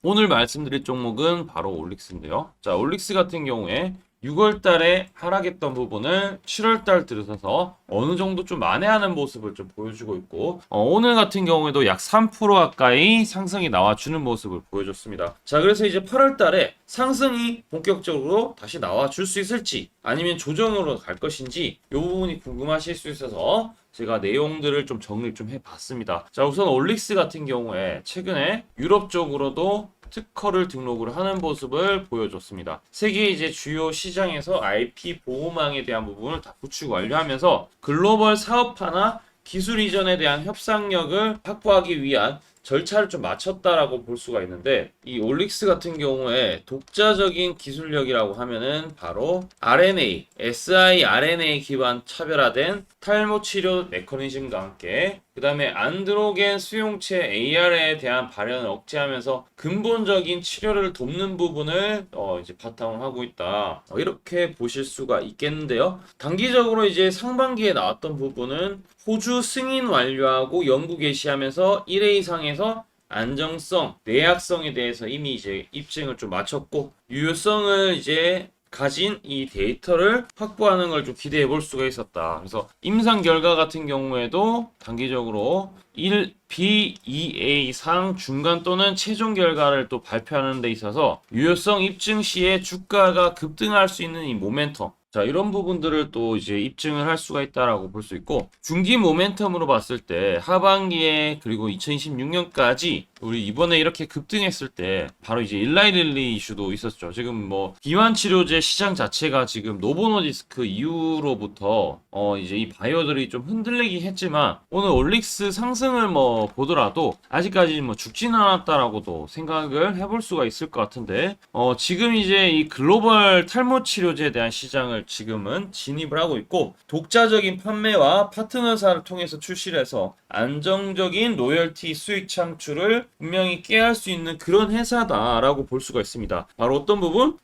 오늘 말씀드릴 종목은 바로 올릭스인데요. 자, 올릭스 같은 경우에 6월 달에 하락했던 부분을 7월 달 들어서서 어느 정도 좀 만회하는 모습을 좀 보여주고 있고, 오늘 같은 경우에도 약 3% 가까이 상승이 나와주는 모습을 보여줬습니다. 자, 그래서 이제 8월 달에 상승이 본격적으로 다시 나와줄 수 있을지 아니면 조정으로 갈 것인지 이 부분이 궁금하실 수 있어서 제가 내용들을 좀 정리를 좀 해봤습니다. 자, 우선 올릭스 같은 경우에 최근에 유럽 쪽으로도 특허를 등록을 하는 모습을 보여줬습니다. 세계 이제 주요 시장에서 IP 보호망에 대한 부분을 다 구축 완료하면서 글로벌 사업화나 기술 이전에 대한 협상력을 확보하기 위한 절차를 좀 마쳤다라고 볼 수가 있는데, 이 올릭스 같은 경우에 독자적인 기술력이라고 하면은 바로 RNA, siRNA 기반 차별화된 탈모 치료 메커니즘과 함께 그 다음에 안드로겐 수용체 AR에 대한 발현을 억제하면서 근본적인 치료를 돕는 부분을 이제 바탕으로 하고 있다. 이렇게 보실 수가 있겠는데요. 단기적으로 이제 상반기에 나왔던 부분은 호주 승인 완료하고 연구 개시하면서 1회 이상에서 안정성, 내약성에 대해서 이미 이제 입증을 좀 마쳤고, 유효성을 이제 가진 이 데이터를 확보하는 걸 좀 기대해 볼 수가 있었다. 그래서 임상 결과 같은 경우에도 단기적으로 1BEA상 중간 또는 최종 결과를 또 발표하는 데 있어서 유효성 입증 시에 주가가 급등할 수 있는 이 모멘텀, 자, 이런 부분들을 또 이제 입증을 할 수가 있다라고 볼 수 있고, 중기 모멘텀으로 봤을 때 하반기에 그리고 2026년까지 우리 이번에 이렇게 급등했을 때 바로 이제 일라이릴리 이슈도 있었죠. 지금 뭐 기환 치료제 시장 자체가 지금 노보노디스크 이후로부터 이제 이 바이오들이 좀 흔들리긴 했지만, 오늘 올릭스 상승을 뭐 보더라도 아직까지 뭐 죽지는 않았다라고도 생각을 해볼 수가 있을 것 같은데, 지금 이제 이 글로벌 탈모 치료제에 대한 시장을 지금은 진입을 하고 있고, 독자적인 판매와 파트너사를 통해서 출시를 해서 안정적인 로열티 수익 창출을 분명히 깨할 수 있는 그런 회사다라고 볼 수가 있습니다. 바로 어떤 부분?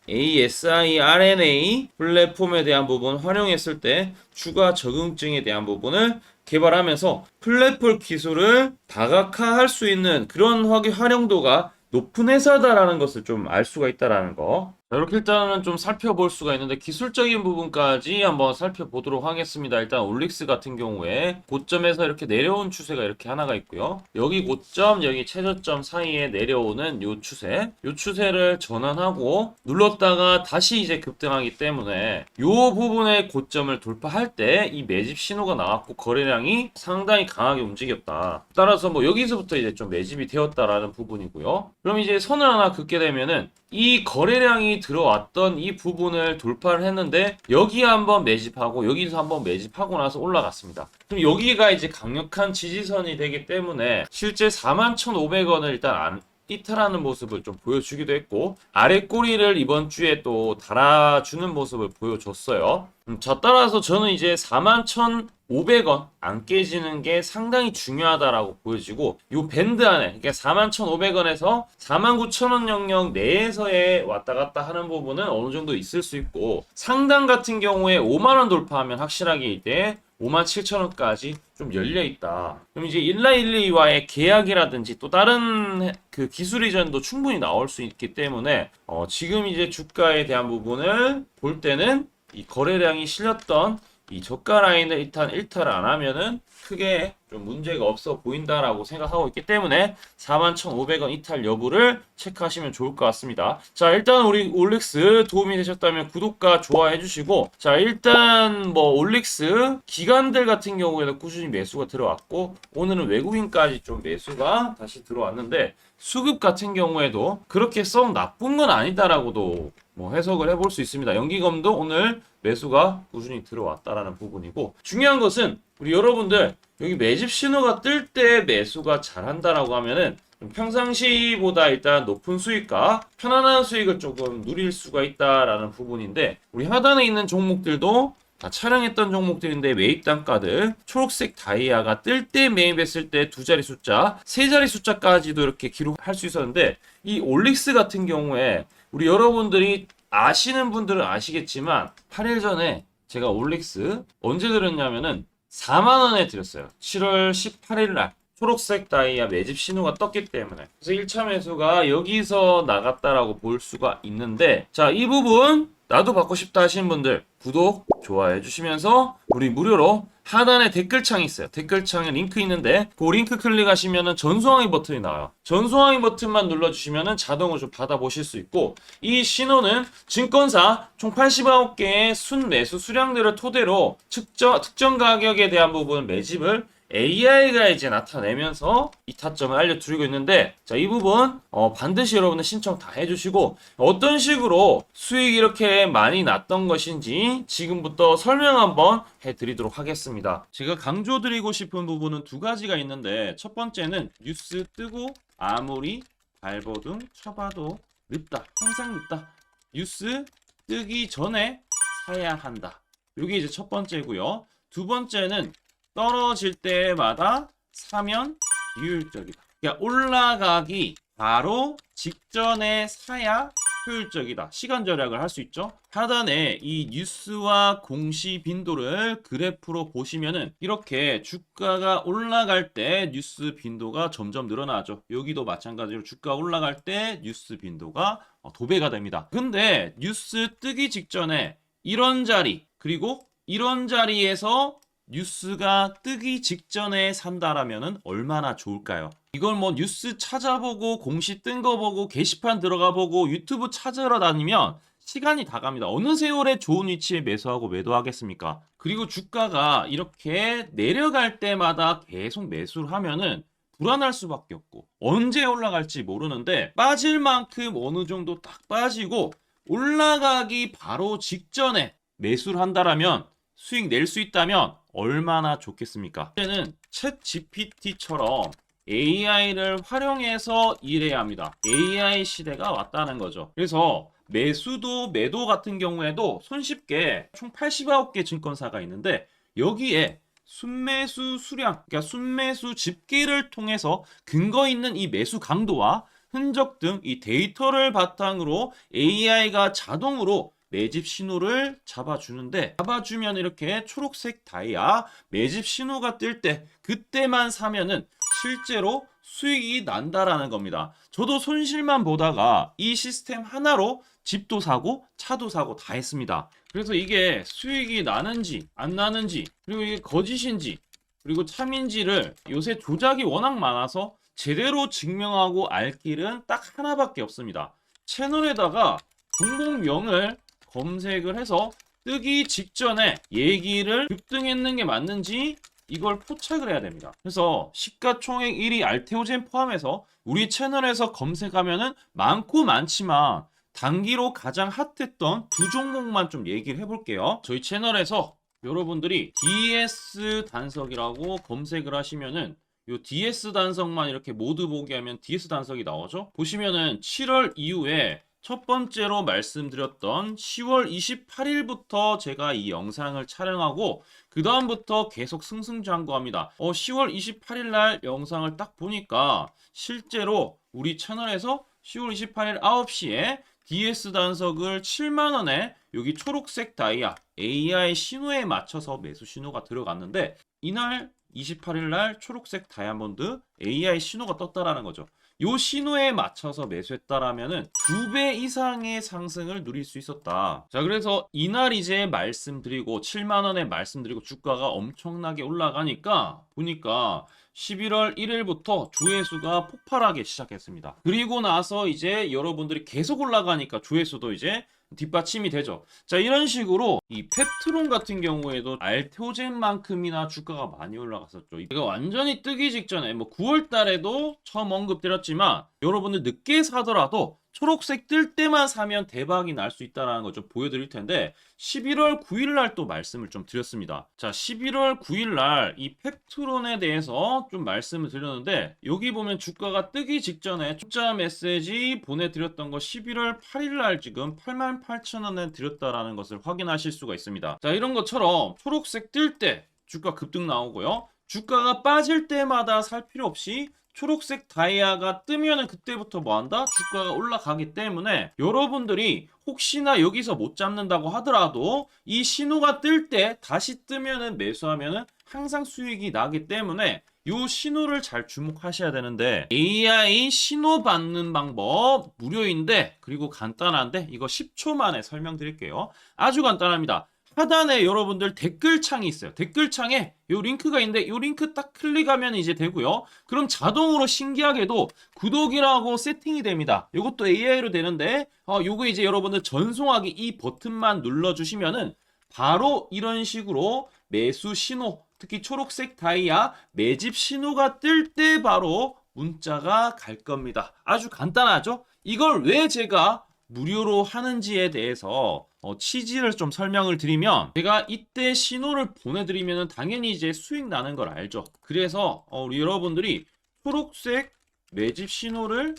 siRNA 플랫폼에 대한 부분 활용했을 때 추가 적응증에 대한 부분을 개발하면서 플랫폼 기술을 다각화할 수 있는 그런 활용도가 높은 회사다라는 것을 좀 알 수가 있다라는 거. 자, 이렇게 일단은 좀 살펴볼 수가 있는데, 기술적인 부분까지 한번 살펴보도록 하겠습니다. 일단 올릭스 같은 경우에 고점에서 이렇게 내려온 추세가 이렇게 하나가 있고요. 여기 고점, 여기 최저점 사이에 내려오는 요 추세, 요 추세를 전환하고 눌렀다가 다시 이제 급등하기 때문에 요 부분의 고점을 돌파할 때 이 매집 신호가 나왔고 거래량이 상당히 강하게 움직였다. 따라서 뭐 여기서부터 이제 좀 매집이 되었다라는 부분이고요. 그럼 이제 선을 하나 긋게 되면은 이 거래량이 들어왔던 이 부분을 돌파를 했는데, 여기 한번 매집하고 여기서 한번 매집하고 나서 올라갔습니다. 그럼 여기가 이제 강력한 지지선이 되기 때문에 실제 41,500원을 일단 이탈하는 모습을 좀 보여주기도 했고, 아래 꼬리를 이번 주에 또 달아주는 모습을 보여줬어요. 자, 따라서 저는 이제 41,500원 안 깨지는 게 상당히 중요하다라고 보여지고, 이 밴드 안에, 그러니까 41,500원에서 49,000원 영역 내에서의 왔다 갔다 하는 부분은 어느 정도 있을 수 있고, 상단 같은 경우에 5만원 돌파하면 확실하게 이때 57,000원까지 좀 열려있다. 그럼 이제 일라일리와의 계약이라든지 또 다른 그 기술 이전도 충분히 나올 수 있기 때문에, 지금 이제 주가에 대한 부분을 볼 때는 이 거래량이 실렸던 이 저가 라인을 일단 일탈을 안 하면은 크게 좀 문제가 없어 보인다라고 생각하고 있기 때문에 41,500원 이탈 여부를 체크하시면 좋을 것 같습니다. 자, 일단 우리 올릭스 도움이 되셨다면 구독과 좋아해 주시고, 자, 일단 뭐 올릭스 기관들 같은 경우에는 꾸준히 매수가 들어왔고, 오늘은 외국인까지 좀 매수가 다시 들어왔는데, 수급 같은 경우에도 그렇게 썩 나쁜 건 아니다라고도 뭐 해석을 해볼 수 있습니다. 연기금도 오늘 매수가 꾸준히 들어왔다라는 부분이고, 중요한 것은 우리 여러분들 여기 매집 신호가 뜰 때 매수가 잘한다라고 하면은 평상시보다 일단 높은 수익과 편안한 수익을 조금 누릴 수가 있다라는 부분인데, 우리 하단에 있는 종목들도 다 촬영했던 종목들인데 매입 단가들 초록색 다이아가 뜰 때 매입했을 때 두 자리 숫자, 세 자리 숫자까지도 이렇게 기록할 수 있었는데, 이 올릭스 같은 경우에 우리 여러분들이 아시는 분들은 아시겠지만 8일 전에 제가 올릭스 언제 드렸냐면은 4만원에 드렸어요. 7월 18일 날 초록색 다이아 매집 신호가 떴기 때문에. 그래서 1차 매수가 여기서 나갔다라고 볼 수가 있는데, 자, 이 부분 나도 받고 싶다 하시는 분들 구독, 좋아해 주시면서 우리 무료로 하단에 댓글창이 있어요. 댓글창에 링크 있는데 그 링크 클릭하시면은 전송하기 버튼이 나와요. 전송하기 버튼만 눌러주시면은 자동으로 좀 받아보실 수 있고, 이 신호는 증권사 총 89개의 순매수 수량들을 토대로 특정 가격에 대한 부분 매집을 AI가 이제 나타내면서 이 타점을 알려드리고 있는데, 자, 이 부분 반드시 여러분들 신청 다 해주시고, 어떤 식으로 수익이 이렇게 많이 났던 것인지 지금부터 설명 한번 해드리도록 하겠습니다. 제가 강조드리고 싶은 부분은 두 가지가 있는데, 첫 번째는 뉴스 뜨고 아무리 발버둥 쳐봐도 늦다, 항상 늦다, 뉴스 뜨기 전에 사야 한다. 이게 이제 첫 번째고요. 두 번째는 떨어질 때마다 사면 비효율적이다. 그러니까 올라가기 바로 직전에 사야 효율적이다. 시간 절약을 할 수 있죠. 하단에 이 뉴스와 공시 빈도를 그래프로 보시면은 이렇게 주가가 올라갈 때 뉴스 빈도가 점점 늘어나죠. 여기도 마찬가지로 주가 올라갈 때 뉴스 빈도가 도배가 됩니다. 근데 뉴스 뜨기 직전에 이런 자리, 그리고 이런 자리에서 뉴스가 뜨기 직전에 산다라면은 얼마나 좋을까요? 이걸 뭐 뉴스 찾아보고 공시 뜬 거 보고 게시판 들어가 보고 유튜브 찾으러 다니면 시간이 다 갑니다. 어느 세월에 좋은 위치에 매수하고 매도하겠습니까? 그리고 주가가 이렇게 내려갈 때마다 계속 매수를 하면은 불안할 수밖에 없고, 언제 올라갈지 모르는데 빠질 만큼 어느 정도 딱 빠지고 올라가기 바로 직전에 매수를 한다라면, 수익 낼 수 있다면 얼마나 좋겠습니까? 이제는 챗 GPT처럼 AI를 활용해서 일해야 합니다. AI 시대가 왔다는 거죠. 그래서 매수도 매도 같은 경우에도 손쉽게 총 89개 증권사가 있는데, 여기에 순매수 수량, 그러니까 순매수 집계를 통해서 근거 있는 이 매수 강도와 흔적 등 이 데이터를 바탕으로 AI가 자동으로 매집 신호를 잡아주는데, 잡아주면 이렇게 초록색 다이아 매집 신호가 뜰 때 그때만 사면은 실제로 수익이 난다라는 겁니다. 저도 손실만 보다가 이 시스템 하나로 집도 사고 차도 사고 다 했습니다. 그래서 이게 수익이 나는지 안 나는지, 그리고 이게 거짓인지 그리고 참인지를 요새 조작이 워낙 많아서 제대로 증명하고 알 길은 딱 하나밖에 없습니다. 채널에다가 종목명을 검색을 해서 뜨기 직전에 얘기를 급등했는 게 맞는지 이걸 포착을 해야 됩니다. 그래서 시가총액 1위 알테오젠 포함해서 우리 채널에서 검색하면은 많고 많지만 단기로 가장 핫했던 두 종목만 좀 얘기를 해볼게요. 저희 채널에서 여러분들이 DS 단석이라고 검색을 하시면은 요 DS 단석만 이렇게 모두 보기 하면 DS 단석이 나오죠. 보시면은 7월 이후에 첫 번째로 말씀드렸던 10월 28일부터 제가 이 영상을 촬영하고 그 다음부터 계속 승승장구합니다. 10월 28일 날 영상을 딱 보니까 실제로 우리 채널에서 10월 28일 9시에 DS 단석을 7만원에 여기 초록색 다이아 AI 신호에 맞춰서 매수 신호가 들어갔는데, 이날 28일 날 초록색 다이아몬드 AI 신호가 떴다라는 거죠. 요 신호에 맞춰서 매수했다라면은 2배 이상의 상승을 누릴 수 있었다. 자, 그래서 이날 이제 말씀드리고 7만 원에 말씀드리고 주가가 엄청나게 올라가니까 보니까 11월 1일부터 조회수가 폭발하기 시작했습니다. 그리고 나서 이제 여러분들이 계속 올라가니까 조회수도 이제 뒷받침이 되죠. 자, 이런 식으로 이 펩트론 같은 경우에도 알테오젠만큼이나 주가가 많이 올라갔었죠. 이거 완전히 뜨기 직전에 9월 달에도 처음 언급드렸지만, 여러분들 늦게 사더라도 초록색 뜰 때만 사면 대박이 날 수 있다는 거 좀 보여드릴 텐데, 11월 9일 날 또 말씀을 좀 드렸습니다. 자, 11월 9일 날 이 펩트론에 대해서 좀 말씀을 드렸는데, 여기 보면 주가가 뜨기 직전에 투자 메시지 보내드렸던 거 11월 8일 날 지금 88,000원에 드렸다라는 것을 확인하실 수가 있습니다. 자, 이런 것처럼 초록색 뜰 때 주가 급등 나오고요. 주가가 빠질 때마다 살 필요 없이 초록색 다이아가 뜨면은 그때부터 뭐한다? 주가가 올라가기 때문에 여러분들이 혹시나 여기서 못 잡는다고 하더라도 이 신호가 뜰 때 다시 뜨면은 매수하면은 항상 수익이 나기 때문에 요 신호를 잘 주목하셔야 되는데, AI 신호 받는 방법 무료인데, 그리고 간단한데 이거 10초 만에 설명드릴게요. 아주 간단합니다. 하단에 여러분들 댓글창이 있어요. 댓글창에 요 링크가 있는데 요 링크 딱 클릭하면 이제 되고요. 그럼 자동으로 신기하게도 구독이라고 세팅이 됩니다. 요것도 AI로 되는데 요거 이제 여러분들 전송하기 이 버튼만 눌러주시면은 바로 이런 식으로 매수 신호, 특히 초록색 다이아 매집 신호가 뜰 때 바로 문자가 갈 겁니다. 아주 간단하죠? 이걸 왜 제가 무료로 하는지에 대해서 취지를 좀 설명을 드리면, 제가 이때 신호를 보내드리면 당연히 이제 수익 나는 걸 알죠. 그래서 우리 여러분들이 초록색 매집 신호를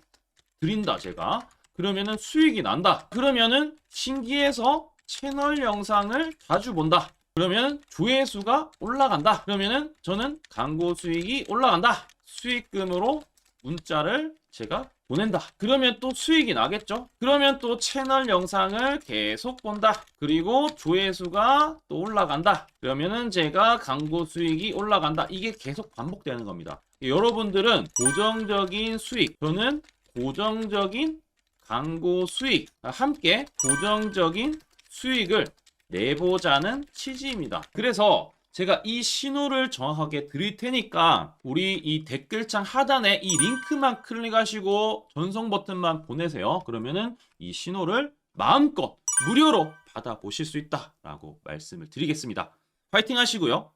드린다 제가. 그러면은 수익이 난다. 그러면은 신기해서 채널 영상을 자주 본다. 그러면 조회수가 올라간다. 그러면은 저는 광고 수익이 올라간다. 수익금으로 문자를 제가 보낸다. 그러면 또 수익이 나겠죠? 그러면 또 채널 영상을 계속 본다. 그리고 조회수가 또 올라간다. 그러면은 제가 광고 수익이 올라간다. 이게 계속 반복되는 겁니다. 여러분들은 고정적인 수익, 저는 고정적인 광고 수익, 함께 고정적인 수익을 내보자는 취지입니다. 그래서 제가 이 신호를 정확하게 드릴 테니까 우리 이 댓글창 하단에 이 링크만 클릭하시고 전송 버튼만 보내세요. 그러면은 이 신호를 마음껏 무료로 받아보실 수 있다라고 말씀을 드리겠습니다. 파이팅 하시고요.